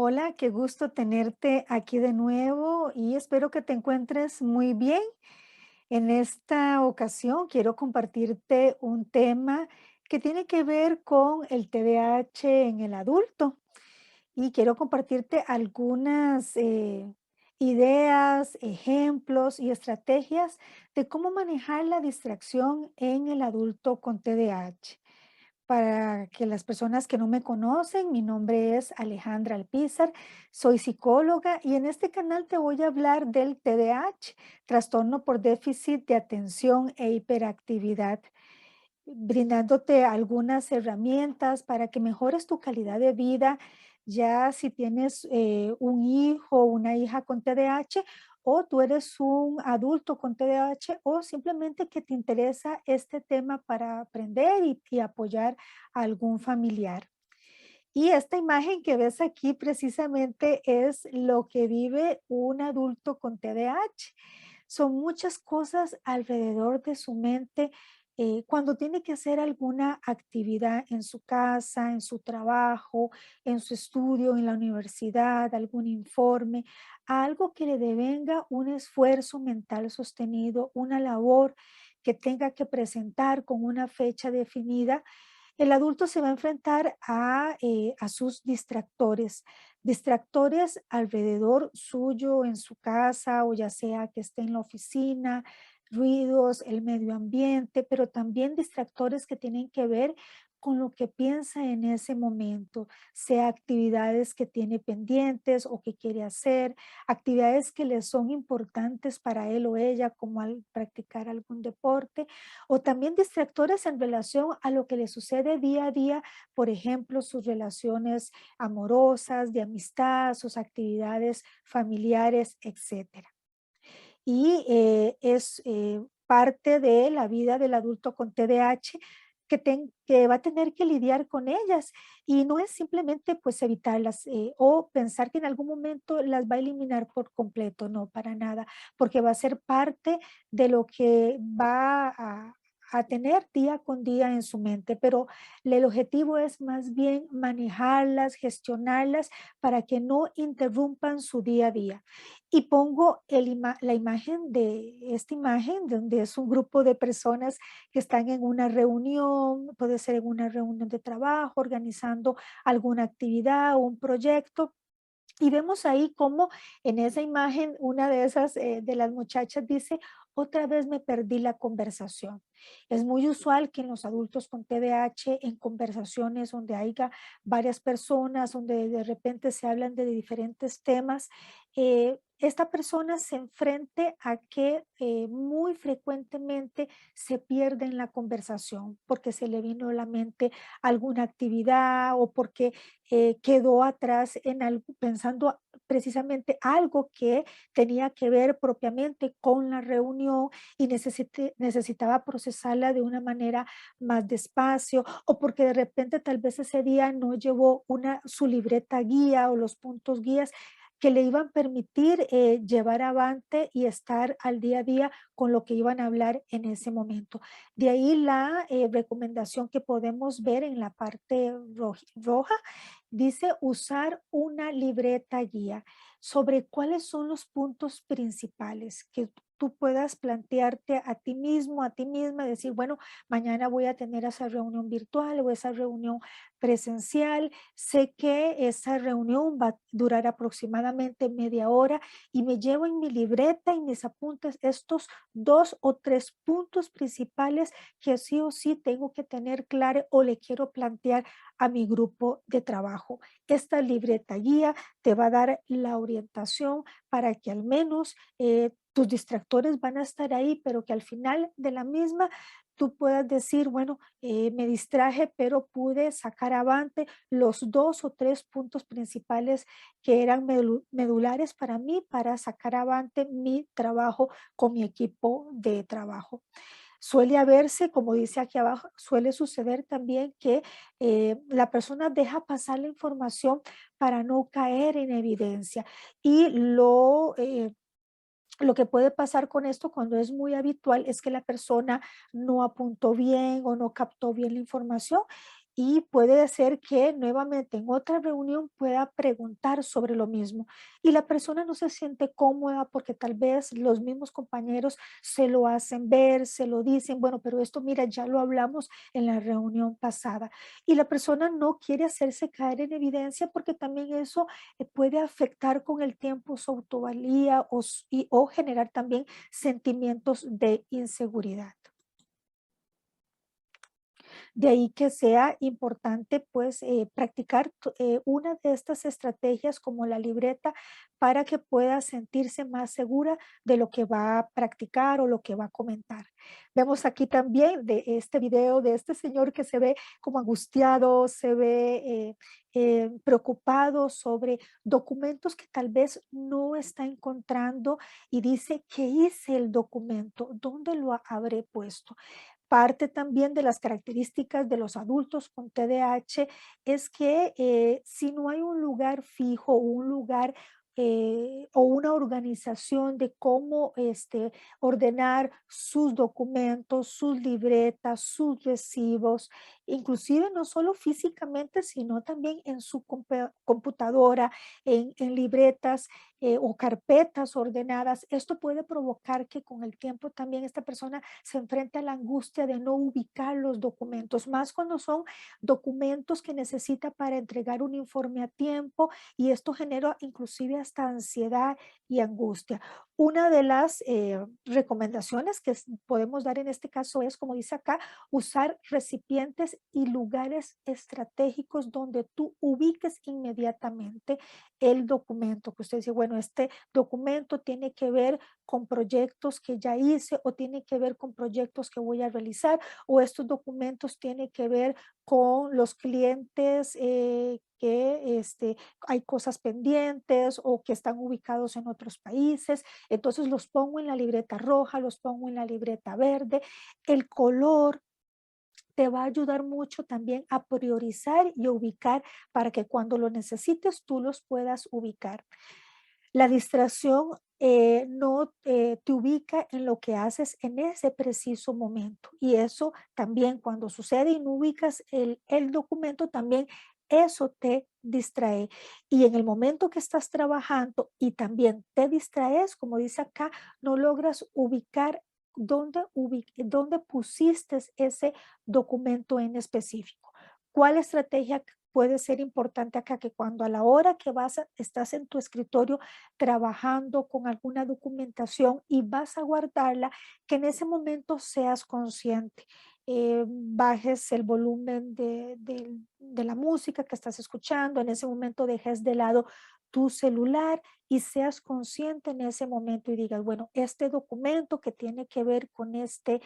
Hola, qué gusto tenerte aquí de nuevo y espero que te encuentres muy bien. En esta ocasión quiero compartirte un tema que tiene que ver con el TDAH en el adulto y quiero compartirte algunas ideas, ejemplos y estrategias de cómo manejar la distracción en el adulto con TDAH. Para que las personas que no me conocen, mi nombre es Alejandra Alpizar, soy psicóloga y en este canal te voy a hablar del TDAH, trastorno por déficit de atención e hiperactividad, brindándote algunas herramientas para que mejores tu calidad de vida, ya si tienes un hijo o una hija con TDAH o tú eres un adulto con TDAH o simplemente que te interesa este tema para aprender y apoyar a algún familiar. Y esta imagen que ves aquí precisamente es lo que vive un adulto con TDAH. Son muchas cosas alrededor de su mente cuando tiene que hacer alguna actividad en su casa, en su trabajo, en su estudio, en la universidad, algún informe, algo que le devenga un esfuerzo mental sostenido, una labor que tenga que presentar con una fecha definida. El adulto se va a enfrentar a sus distractores, distractores alrededor suyo en su casa o ya sea que esté en la oficina, ruidos, el medio ambiente, pero también distractores que tienen que ver con lo que piensa en ese momento, sea actividades que tiene pendientes o que quiere hacer, actividades que le son importantes para él o ella, como al practicar algún deporte, o también distractores en relación a lo que le sucede día a día, por ejemplo, sus relaciones amorosas, de amistad, sus actividades familiares, etcétera. Y es parte de la vida del adulto con TDAH que va a tener que lidiar con ellas y no es simplemente pues evitarlas o pensar que en algún momento las va a eliminar por completo, no, para nada, porque va a ser parte de lo que va a tener día con día en su mente, pero el objetivo es más bien manejarlas, gestionarlas para que no interrumpan su día a día. Y pongo la imagen de esta imagen, donde es un grupo de personas que están en una reunión, puede ser en una reunión de trabajo, organizando alguna actividad o un proyecto. Y vemos ahí cómo en esa imagen una de esas de las muchachas dice, otra vez me perdí la conversación. Es muy usual que en los adultos con TDAH, en conversaciones donde haya varias personas, donde de repente se hablan de diferentes temas, esta persona se enfrente a que muy frecuentemente se pierde en la conversación porque se le vino a la mente alguna actividad o porque quedó atrás en algo, pensando precisamente algo que tenía que ver propiamente con la reunión y necesitaba procesarla de una manera más despacio o porque de repente tal vez ese día no llevó su libreta guía o los puntos guías que le iban a permitir llevar avante y estar al día a día con lo que iban a hablar en ese momento. De ahí la recomendación que podemos ver en la parte roja, dice usar una libreta guía sobre cuáles son los puntos principales que tú puedas plantearte a ti mismo, a ti misma, decir, bueno, mañana voy a tener esa reunión virtual o esa reunión presencial. Sé que esa reunión va a durar aproximadamente media hora y me llevo en mi libreta y mis apuntes estos 2 o 3 puntos principales que sí o sí tengo que tener claro o le quiero plantear a mi grupo de trabajo. Esta libreta guía te va a dar la orientación para que al menos tus distractores van a estar ahí, pero que al final de la misma tú puedas decir, bueno, me distraje, pero pude sacar avante los 2 o 3 puntos principales que eran medulares para mí para sacar avante mi trabajo con mi equipo de trabajo. Suele haberse, como dice aquí abajo, suele suceder también que la persona deja pasar la información para no caer en evidencia. Y lo que puede pasar con esto cuando es muy habitual es que la persona no apuntó bien o no captó bien la información y puede ser que nuevamente en otra reunión pueda preguntar sobre lo mismo y la persona no se siente cómoda porque tal vez los mismos compañeros se lo hacen ver, se lo dicen, bueno, pero esto mira, ya lo hablamos en la reunión pasada y la persona no quiere hacerse caer en evidencia porque también eso puede afectar con el tiempo su autovalía o generar también sentimientos de inseguridad. De ahí que sea importante, pues, practicar una de estas estrategias como la libreta para que pueda sentirse más segura de lo que va a practicar o lo que va a comentar. Vemos aquí también de este video de este señor que se ve como angustiado, se ve preocupado sobre documentos que tal vez no está encontrando y dice, ¿qué hice el documento? ¿Dónde lo habré puesto? Parte también de las características de los adultos con TDAH es que si no hay un lugar fijo, un lugar o una organización de cómo ordenar sus documentos, sus libretas, sus recibos, inclusive no solo físicamente, sino también en su computadora, en libretas o carpetas ordenadas. Esto puede provocar que con el tiempo también esta persona se enfrenta a la angustia de no ubicar los documentos, más cuando son documentos que necesita para entregar un informe a tiempo y esto genera inclusive hasta ansiedad y angustia. Una de las recomendaciones que podemos dar en este caso es, como dice acá, usar recipientes y lugares estratégicos donde tú ubiques inmediatamente el documento, que usted dice, bueno, este documento tiene que ver con proyectos que ya hice o tiene que ver con proyectos que voy a realizar o estos documentos tienen que ver con los clientes que hay cosas pendientes o que están ubicados en otros países. Entonces los pongo en la libreta roja, los pongo en la libreta verde. El color te va a ayudar mucho también a priorizar y a ubicar para que cuando lo necesites tú los puedas ubicar. La distracción no te ubica en lo que haces en ese preciso momento y eso también cuando sucede y no ubicas el documento también eso te distrae y en el momento que estás trabajando y también te distraes, como dice acá, no logras ubicar dónde pusiste ese documento en específico. ¿Cuál estrategia puede ser importante acá? Que cuando a la hora que estás en tu escritorio trabajando con alguna documentación y vas a guardarla, que en ese momento seas consciente. Bajes el volumen de la música que estás escuchando, en ese momento dejes de lado tu celular y seas consciente en ese momento y digas, bueno, este documento que tiene que ver con esta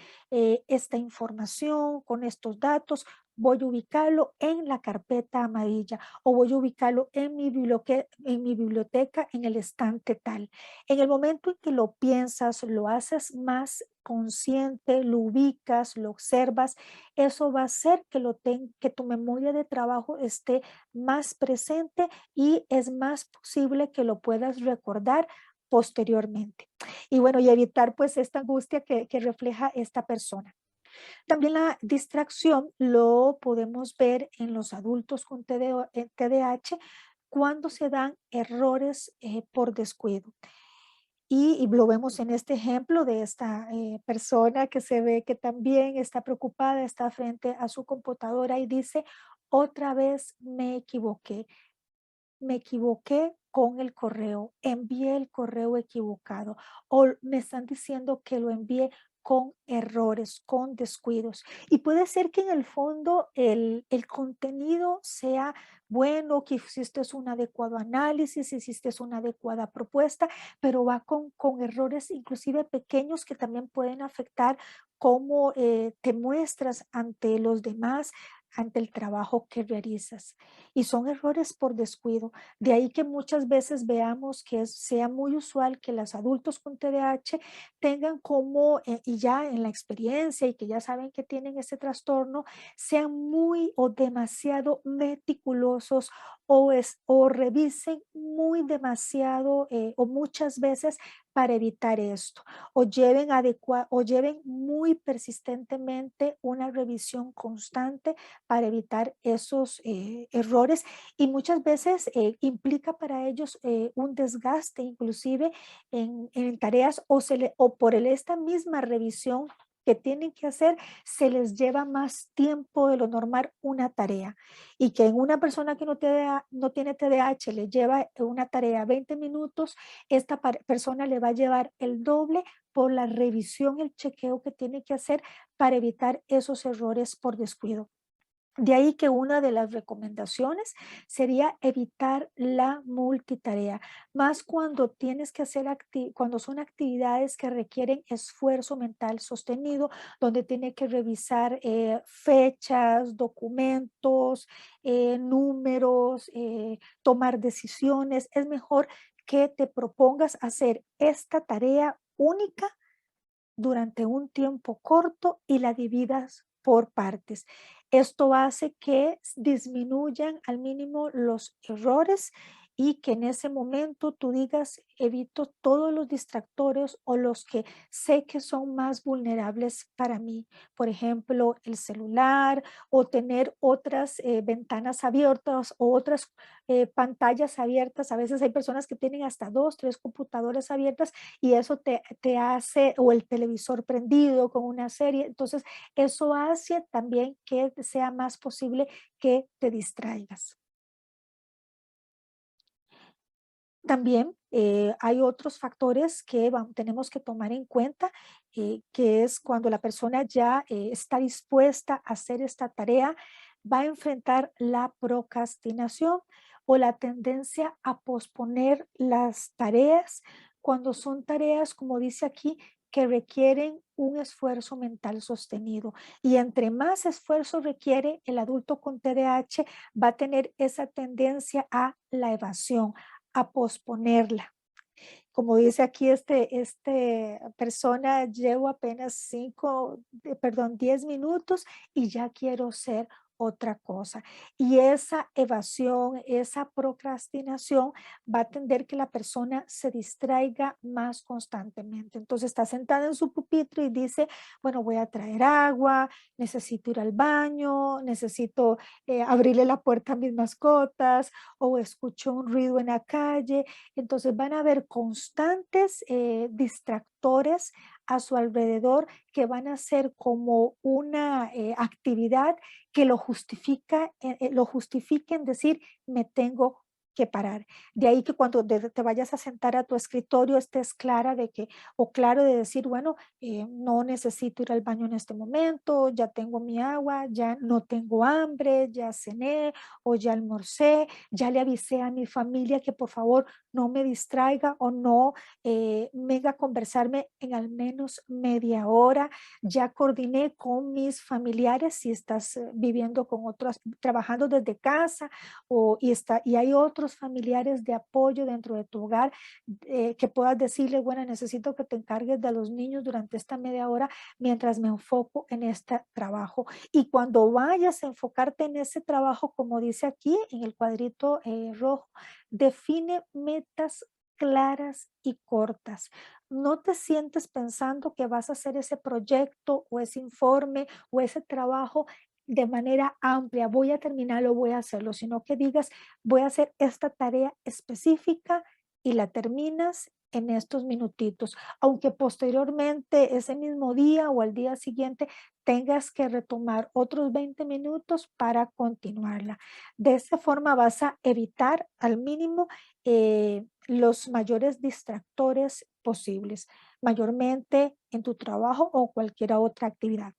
información, con estos datos, voy a ubicarlo en la carpeta amarilla o voy a ubicarlo en mi biblioteca en el estante tal. En el momento en que lo piensas, lo haces más consciente, lo ubicas, lo observas, eso va a hacer que tu memoria de trabajo esté más presente y es más posible que lo puedas recordar posteriormente. Y bueno, y evitar pues esta angustia que refleja esta persona. También la distracción lo podemos ver en los adultos con TDAH cuando se dan errores por descuido. Y lo vemos en este ejemplo de esta persona que se ve que también está preocupada, está frente a su computadora y dice, otra vez me equivoqué con el correo, envié el correo equivocado o me están diciendo que lo envié con errores, con descuidos. Y puede ser que en el fondo el contenido sea bueno, que hiciste un adecuado análisis, hiciste una adecuada propuesta, pero va con errores inclusive pequeños que también pueden afectar cómo te muestras ante los demás, ante el trabajo que realizas. Y son errores por descuido. De ahí que muchas veces veamos que sea muy usual que los adultos con TDAH tengan como, y ya en la experiencia y que ya saben que tienen ese trastorno, sean muy o demasiado meticulosos o revisen muy demasiado o muchas veces para evitar esto, o lleven muy persistentemente una revisión constante para evitar esos errores, y muchas veces implica para ellos un desgaste inclusive en tareas, o por esta misma revisión que tienen que hacer, se les lleva más tiempo de lo normal una tarea, y que en una persona que no tiene TDAH le lleva una tarea 20 minutos, esta persona le va a llevar el doble por la revisión, el chequeo que tiene que hacer para evitar esos errores por descuido. De ahí que una de las recomendaciones sería evitar la multitarea, más cuando tienes que hacer cuando son actividades que requieren esfuerzo mental sostenido, donde tiene que revisar fechas, documentos, números, tomar decisiones. Es mejor que te propongas hacer esta tarea única durante un tiempo corto y la dividas por partes. Esto hace que disminuyan al mínimo los errores, y que en ese momento tú digas, evito todos los distractores o los que sé que son más vulnerables para mí. Por ejemplo, el celular, o tener otras ventanas abiertas, o otras pantallas abiertas. A veces hay personas que tienen hasta dos, tres computadoras abiertas, y eso te hace, o el televisor prendido con una serie. Entonces, eso hace también que sea más posible que te distraigas. También hay otros factores que tenemos que tomar en cuenta, que es cuando la persona ya está dispuesta a hacer esta tarea, va a enfrentar la procrastinación, o la tendencia a posponer las tareas cuando son tareas, como dice aquí, que requieren un esfuerzo mental sostenido. Y entre más esfuerzo requiere, el adulto con TDAH va a tener esa tendencia a la evasión, a posponerla. Como dice aquí este persona, llevo apenas 10 minutos y ya quiero ser otra cosa. Y esa evasión, esa procrastinación va a tender que la persona se distraiga más constantemente. Entonces está sentada en su pupitre y dice, bueno, voy a traer agua, necesito ir al baño, necesito abrirle la puerta a mis mascotas, o escucho un ruido en la calle. Entonces van a haber constantes distractores a su alrededor, que van a ser como una actividad que lo justifique en decir, me tengo que parar. De ahí que cuando te vayas a sentar a tu escritorio, estés clara de que, o claro de decir, bueno, no necesito ir al baño en este momento, ya tengo mi agua, ya no tengo hambre, ya cené o ya almorcé, ya le avisé a mi familia que por favor no me distraiga, o no venga a conversarme en al menos media hora. Ya coordiné con mis familiares, si estás viviendo con otros, trabajando desde casa, y hay otros familiares de apoyo dentro de tu hogar, que puedas decirle, bueno, necesito que te encargues de los niños durante esta media hora mientras me enfoco en este trabajo. Y cuando vayas a enfocarte en ese trabajo, como dice aquí en el cuadrito rojo, define metas claras y cortas. No te sientes pensando que vas a hacer ese proyecto o ese informe o ese trabajo de manera amplia, voy a terminarlo, voy a hacerlo, sino que digas, voy a hacer esta tarea específica y la terminas en estos minutitos, aunque posteriormente ese mismo día o al día siguiente tengas que retomar otros 20 minutos para continuarla. De esa forma vas a evitar al mínimo los mayores distractores posibles, mayormente en tu trabajo o cualquier otra actividad.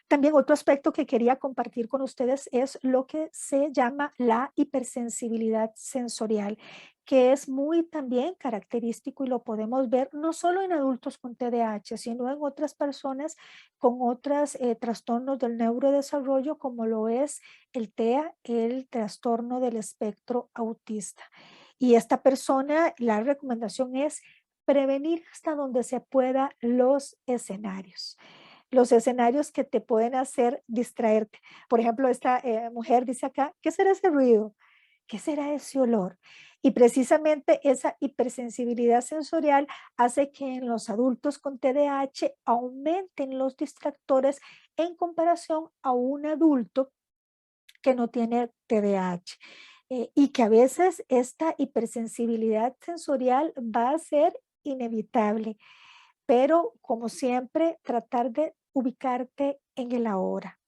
También otro aspecto que quería compartir con ustedes es lo que se llama la hipersensibilidad sensorial, que es muy también característico, y lo podemos ver no solo en adultos con TDAH, sino en otras personas con otros trastornos del neurodesarrollo, como lo es el TEA, el trastorno del espectro autista. Y esta persona, la recomendación es prevenir hasta donde se pueda los escenarios que te pueden hacer distraerte. Por ejemplo, esta mujer dice acá, ¿qué será ese ruido? ¿Qué será ese olor? Y precisamente esa hipersensibilidad sensorial hace que en los adultos con TDAH aumenten los distractores en comparación a un adulto que no tiene TDAH. Y que a veces esta hipersensibilidad sensorial va a ser inevitable, pero como siempre, tratar de ubicarte en el ahora.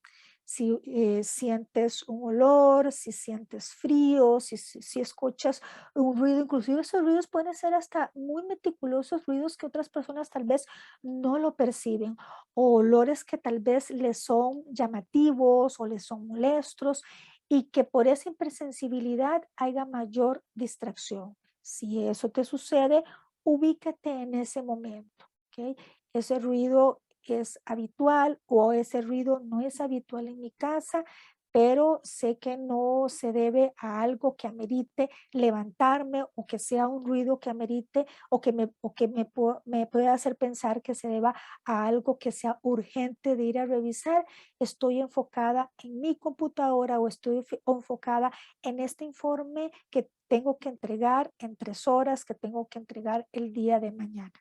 Si sientes un olor, si sientes frío, si escuchas un ruido, inclusive esos ruidos pueden ser hasta muy meticulosos, ruidos que otras personas tal vez no lo perciben, o olores que tal vez les son llamativos o les son molestos y que por esa hipersensibilidad haya mayor distracción. Si eso te sucede, ubícate en ese momento. ¿Ok? Ese ruido es habitual o ese ruido no es habitual en mi casa, pero sé que no se debe a algo que amerite levantarme o que sea un ruido que amerite o que me pueda hacer pensar que se deba a algo que sea urgente de ir a revisar. Estoy enfocada en mi computadora o estoy enfocada en este informe que tengo que entregar en 3 horas, que tengo que entregar el día de mañana.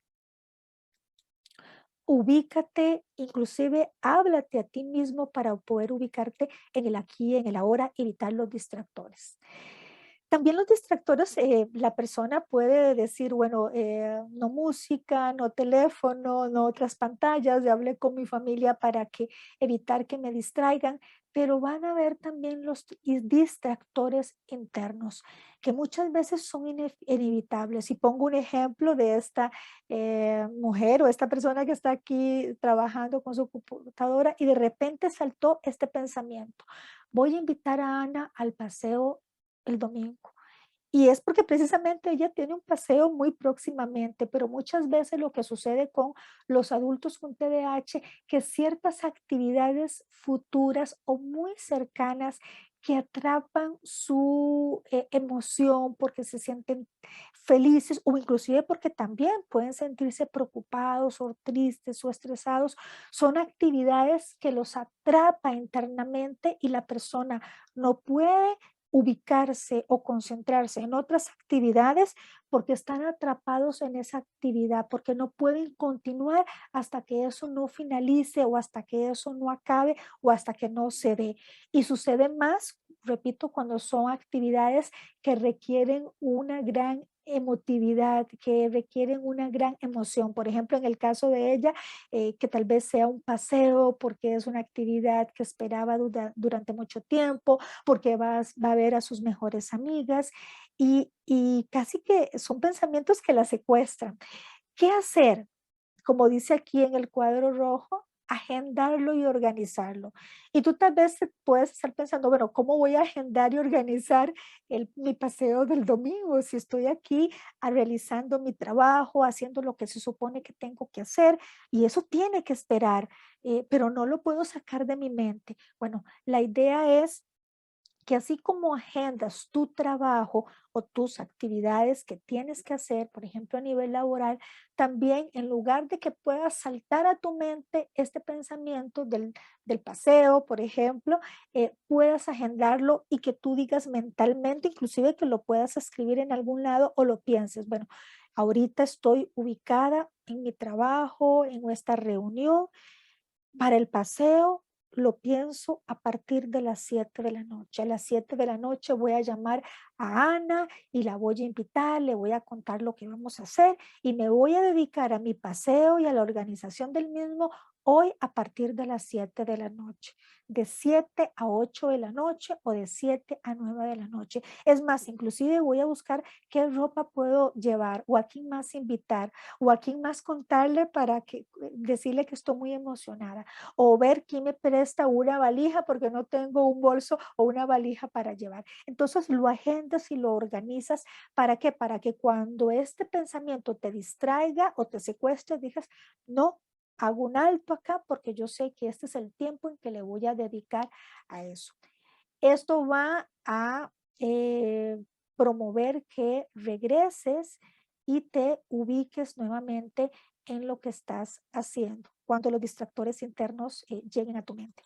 Ubícate, inclusive háblate a ti mismo para poder ubicarte en el aquí, en el ahora, evitar los distractores. También los distractores, la persona puede decir, bueno, no música, no teléfono, no otras pantallas, ya hablé con mi familia para que evitar que me distraigan, pero van a haber también los distractores internos, que muchas veces son inevitables. Y pongo un ejemplo de esta mujer o esta persona que está aquí trabajando con su computadora y de repente saltó este pensamiento. Voy a invitar a Ana al paseo el domingo. Y es porque precisamente ella tiene un paseo muy próximamente, pero muchas veces lo que sucede con los adultos con TDAH, que ciertas actividades futuras o muy cercanas que atrapan su emoción porque se sienten felices o inclusive porque también pueden sentirse preocupados o tristes o estresados, son actividades que los atrapa internamente y la persona no puede ubicarse o concentrarse en otras actividades porque están atrapados en esa actividad, porque no pueden continuar hasta que eso no finalice o hasta que eso no acabe o hasta que no se dé. Y sucede más, repito, cuando son actividades que requieren una gran emotividad, que requieren una gran emoción. Por ejemplo, en el caso de ella, que tal vez sea un paseo porque es una actividad que esperaba durante mucho tiempo, porque va a ver a sus mejores amigas y casi que son pensamientos que la secuestran. ¿Qué hacer? Como dice aquí en el cuadro rojo, agendarlo y organizarlo. Y tú tal vez puedes estar pensando, bueno, ¿cómo voy a agendar y organizar mi paseo del domingo si estoy aquí realizando mi trabajo, haciendo lo que se supone que tengo que hacer? Y eso tiene que esperar, pero no lo puedo sacar de mi mente. Bueno, la idea es que así como agendas tu trabajo o tus actividades que tienes que hacer, por ejemplo, a nivel laboral, también en lugar de que puedas saltar a tu mente este pensamiento del paseo, por ejemplo, puedas agendarlo y que tú digas mentalmente, inclusive que lo puedas escribir en algún lado o lo pienses, bueno, ahorita estoy ubicada en mi trabajo, en esta reunión para el paseo lo pienso a partir de las 7 de la noche. A las 7 de la noche voy a llamar a Ana y la voy a invitar, le voy a contar lo que vamos a hacer y me voy a dedicar a mi paseo y a la organización del mismo hoy a partir de las 7 de la noche, de 7 a 8 de la noche o de 7 a 9 de la noche. Es más, inclusive voy a buscar qué ropa puedo llevar o a quién más invitar o a quién más contarle para que decirle que estoy muy emocionada o ver quién me presta una valija porque no tengo un bolso o una valija para llevar. Entonces lo agendas y lo organizas. ¿Para qué? Para que cuando este pensamiento te distraiga o te secuestre, digas, no, hago un alto acá porque yo sé que este es el tiempo en que le voy a dedicar a eso. Esto va a promover que regreses y te ubiques nuevamente en lo que estás haciendo cuando los distractores internos lleguen a tu mente.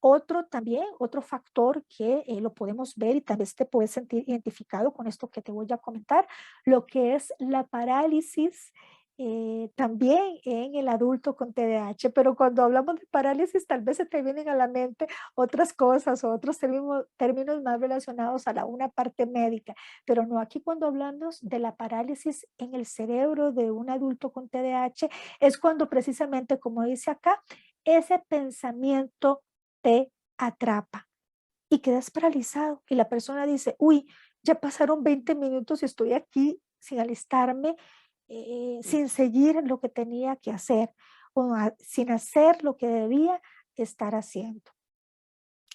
Otro también, otro factor que lo podemos ver y tal vez te puedes sentir identificado con esto que te voy a comentar, lo que es la parálisis también en el adulto con TDAH, pero cuando hablamos de parálisis tal vez se te vienen a la mente otras cosas o otros términos más relacionados a una parte médica, pero no aquí cuando hablamos de la parálisis en el cerebro de un adulto con TDAH, es cuando precisamente, como dice acá, ese pensamiento te atrapa y quedas paralizado y la persona dice, uy, ya pasaron 20 minutos y estoy aquí sin alistarme, sin seguir lo que tenía que hacer o sin hacer lo que debía estar haciendo.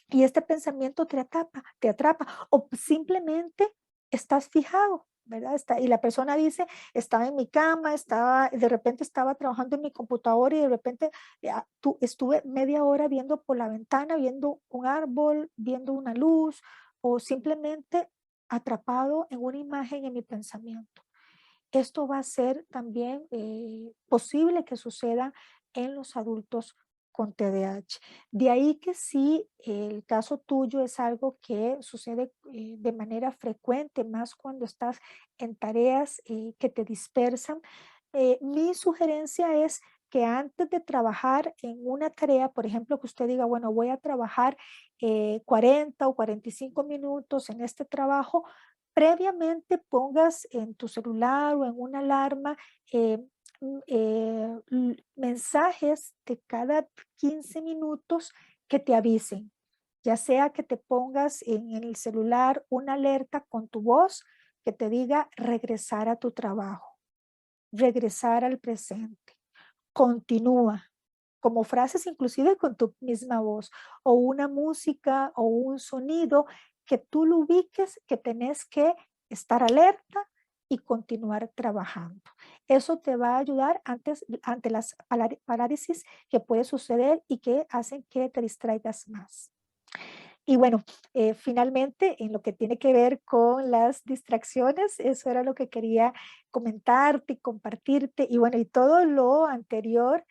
Y este pensamiento te atrapa o simplemente estás fijado, ¿verdad? Y la persona dice, estaba en mi cama, de repente estaba trabajando en mi computadora y de repente estuve media hora viendo por la ventana, viendo un árbol, viendo una luz o simplemente atrapado en una imagen en mi pensamiento. Esto va a ser también posible que suceda en los adultos con TDAH. De ahí que sí, el caso tuyo es algo que sucede de manera frecuente, más cuando estás en tareas que te dispersan. Mi sugerencia es que antes de trabajar en una tarea, por ejemplo, que usted diga, bueno, voy a trabajar 40 o 45 minutos en este trabajo, previamente pongas en tu celular o en una alarma eh, mensajes de cada 15 minutos que te avisen, ya sea que te pongas en el celular una alerta con tu voz que te diga regresar a tu trabajo, regresar al presente, continúa, como frases inclusive con tu misma voz, o una música o un sonido que tú lo ubiques, que tenés que estar alerta y continuar trabajando. Eso te va a ayudar ante las parálisis que puede suceder y que hacen que te distraigas más. Y bueno, finalmente, en lo que tiene que ver con las distracciones, eso era lo que quería comentarte y compartirte. Y bueno, y todo lo anterior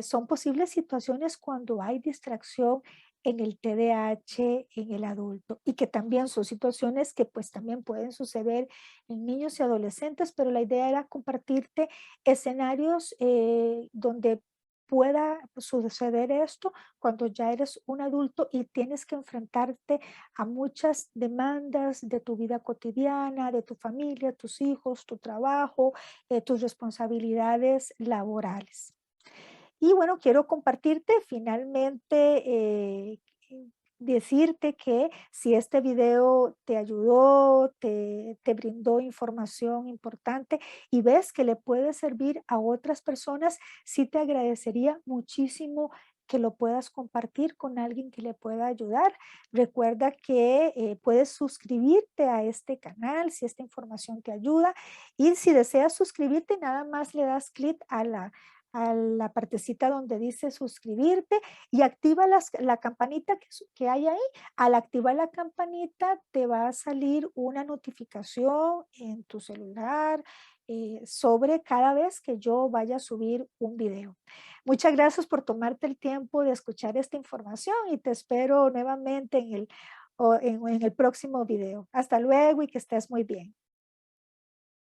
son posibles situaciones cuando hay distracción en el TDAH en el adulto y que también son situaciones que pues también pueden suceder en niños y adolescentes, pero la idea era compartirte escenarios donde pueda suceder esto cuando ya eres un adulto y tienes que enfrentarte a muchas demandas de tu vida cotidiana, de tu familia, tus hijos, tu trabajo, tus responsabilidades laborales. Y bueno, quiero compartirte finalmente, decirte que si este video te ayudó, te brindó información importante y ves que le puede servir a otras personas, sí te agradecería muchísimo que lo puedas compartir con alguien que le pueda ayudar. Recuerda que puedes suscribirte a este canal si esta información te ayuda y si deseas suscribirte, nada más le das clic a la partecita donde dice suscribirte y activa la campanita que hay ahí. Al activar la campanita te va a salir una notificación en tu celular sobre cada vez que yo vaya a subir un video. Muchas gracias por tomarte el tiempo de escuchar esta información y te espero nuevamente en el próximo video. Hasta luego y que estés muy bien.